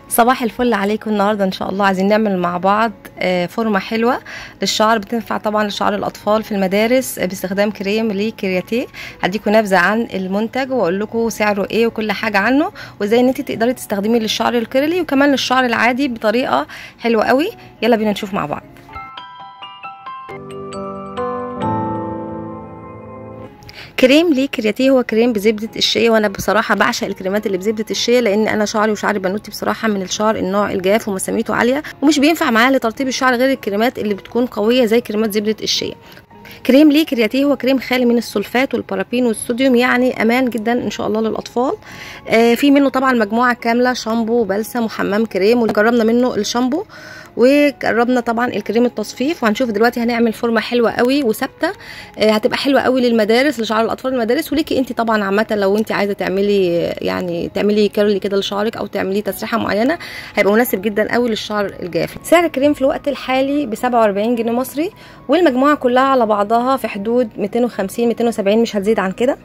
صباح الفل عليكم. النهارده ان شاء الله عايزين نعمل مع بعض فورمه حلوه للشعر، بتنفع طبعا لشعر الاطفال في المدارس باستخدام كريم لكرياتيه. هديكم نبذه عن المنتج واقول لكم سعره ايه وكل حاجه عنه، وازاي ان انت تقدري تستخدميه للشعر الكيرلي وكمان للشعر العادي بطريقه حلوه قوي. يلا بينا نشوف مع بعض. كريم ليه كرياتيه هو كريم بزبده الشيا، وانا بصراحه بعشق الكريمات اللي بزبده الشيا لان انا شعري وشعر بنوتي بصراحه من الشعر النوع الجاف ومساميته عاليه، ومش بينفع معاه لترطيب الشعر غير الكريمات اللي بتكون قويه زي كريمات زبده الشيا. كريم ليه كرياتيه هو كريم خالي من السلفات والبارابين والصوديوم، يعني امان جدا ان شاء الله للاطفال. في منه طبعا مجموعه كامله، شامبو وبلسم وحمام كريم، وجربنا منه الشامبو وجربنا طبعا الكريم التصفيف، وهنشوف دلوقتي هنعمل فورمه حلوه قوي وثابته هتبقى حلوه قوي للمدارس، لشعر الاطفال المدارس، وليكي انت طبعا عامه لو انت عايزه تعملي كيرلي كده لشعرك او تعملي تسريحه معينه، هيبقى مناسب جدا قوي للشعر الجاف. سعر الكريم في الوقت الحالي ب 47 جنيه مصري، والمجموعه كلها على بعضها في حدود 250 270، مش هتزيد عن كده.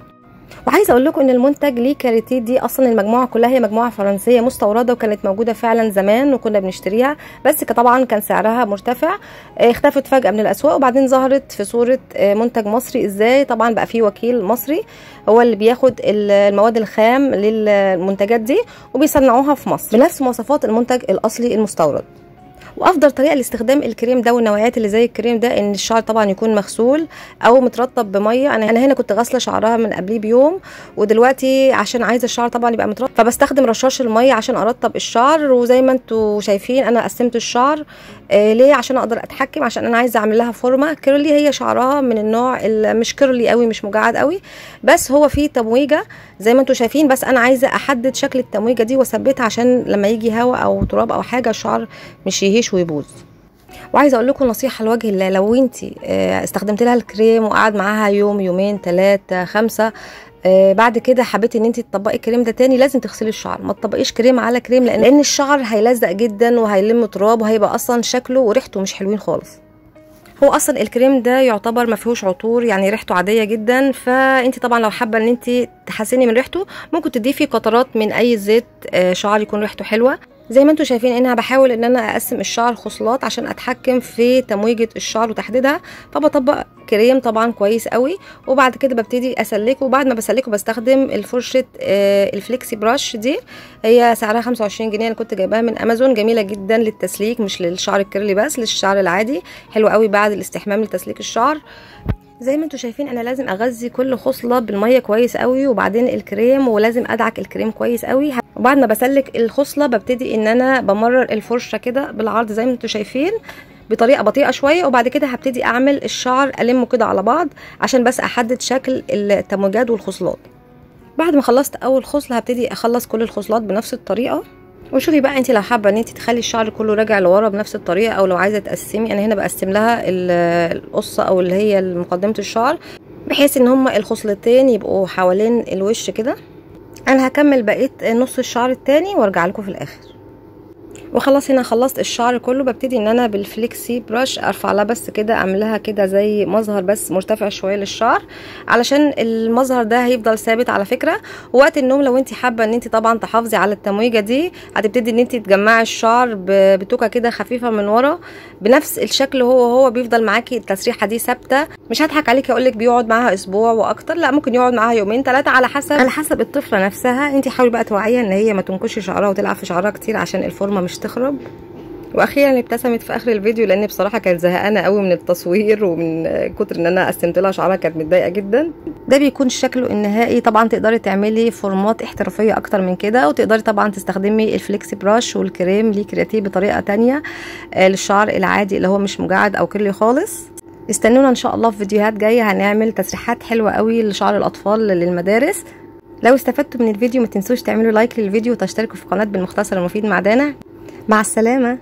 وعايزه اقول لكم ان المنتج ليه كاريتيه دي اصلا المجموعه كلها هي مجموعه فرنسيه مستورده، وكانت موجوده فعلا زمان وكنا بنشتريها، بس طبعا كان سعرها مرتفع. اختفت فجاه من الاسواق وبعدين ظهرت في صوره منتج مصري. ازاي؟ طبعا بقى في وكيل مصري هو اللي بياخد المواد الخام للمنتجات دي وبيصنعوها في مصر بنفس مواصفات المنتج الاصلي المستورد. وافضل طريقه لاستخدام الكريم ده والنوعيات اللي زي الكريم ده ان الشعر طبعا يكون مغسول او مترطب بميه. انا هنا كنت غاسله شعرها من قبليه بيوم، ودلوقتي عشان عايزه الشعر طبعا يبقى مترطب فبستخدم رشاش الميه عشان ارطب الشعر. وزي ما انتم شايفين انا قسمت الشعر ليه؟ عشان اقدر اتحكم، عشان انا عايزه اعمل لها فورمه كيرلي. هي شعرها من النوع مش كيرلي قوي، مش مجعد قوي، بس هو فيه تمويجه زي ما انتم شايفين، بس انا عايزه احدد شكل التمويجه دي واثبتها عشان لما يجي هواء او تراب او حاجه الشعر مش يهيش ويبوظ. وعايزه اقول لكم نصيحه لوجه الله، لو انت استخدمت لها الكريم وقعد معاها يوم يومين 3 5 بعد كده حبيتي ان انت تطبقي الكريم ده تاني، لازم تغسلي الشعر، ما تطبقيش كريم على كريم، لان الشعر هيلزق جدا وهيلم تراب وهيبقى اصلا شكله وريحته مش حلوين خالص. هو اصلا الكريم ده يعتبر ما فيهوش عطور، يعني ريحته عاديه جدا، فانت طبعا لو حابه ان انت تحسني من ريحته ممكن تضيفي قطرات من اي زيت شعر يكون ريحته حلوه. زي ما انتم شايفين انا بحاول ان انا اقسم الشعر خصلات عشان اتحكم في تمويجه الشعر وتحديدها، فبطبق كريم طبعا كويس قوي، وبعد كده ببتدي اسلكه. وبعد ما بسلكه بستخدم الفرشه الفليكسي براش دي، هي سعرها 25 جنيه، انا كنت جايباها من امازون، جميله جدا للتسليك مش للشعر الكيرلي بس، للشعر العادي حلو قوي بعد الاستحمام لتسليك الشعر. زي ما انتم شايفين انا لازم اغذي كل خصله بالميه كويس قوي وبعدين الكريم، ولازم ادعك الكريم كويس قوي. وبعد ما بسلك الخصله ببتدي ان انا بمرر الفرشه كده بالعرض زي ما انتم شايفين بطريقه بطيئه شويه، وبعد كده هبتدي اعمل الشعر المه كده على بعض عشان بس احدد شكل التموجات والخصلات. بعد ما خلصت اول خصله هبتدي اخلص كل الخصلات بنفس الطريقه. وشوفي بقى انت لو حابه ان انت تخلي الشعر كله راجع لورا بنفس الطريقه، او لو عايزه تقسمي، انا هنا بقسم لها القصه او اللي هي مقدمه الشعر بحيث ان هما الخصلتين يبقوا حوالين الوش كده. انا هكمل بقيه نص الشعر التاني وارجع لكم في الاخر. وخلاص هنا خلصت الشعر كله، ببتدي ان انا بالفليكسي براش ارفع لها بس كده، اعملها كده زي مظهر بس مرتفع شويه للشعر علشان المظهر ده هيفضل ثابت. على فكره وقت النوم لو انت حابه ان انت طبعا تحافظي على التمويجه دي، هتبتدي ان انت تجمعي الشعر بتوكه كده خفيفه من ورا بنفس الشكل، هو بيفضل معاكي التسريحه دي ثابته. مش هضحك عليكي اقول لك بيقعد معاها اسبوع واكتر، لا ممكن يقعد معاها يومين 3 على حسب الطفله نفسها. انت حاولي بقى توعيها ان هي ما تنكش شعرها وتلعب في شعرها كتير عشان الفورمه مش تخرب. واخيرا ابتسمت في اخر الفيديو لان بصراحه كانت زهقانه قوي من التصوير ومن كتر ان انا قسمت لها شعرها، كانت متضايقه جدا. ده بيكون شكله النهائي. طبعا تقدري تعملي فورمات احترافيه اكتر من كده، وتقدري طبعا تستخدمي الفليكسي براش والكريم ليه كرياتيه بطريقه تانية للشعر العادي اللي هو مش مجعد او كيرلي خالص. استنونا ان شاء الله في فيديوهات جايه هنعمل تسريحات حلوه قوي لشعر الاطفال للمدارس. لو استفدتوا من الفيديو ما تنسوش تعملوا لايك للفيديو وتشتركوا في قناه بالمختصر المفيد مع دانا. مع السلامه.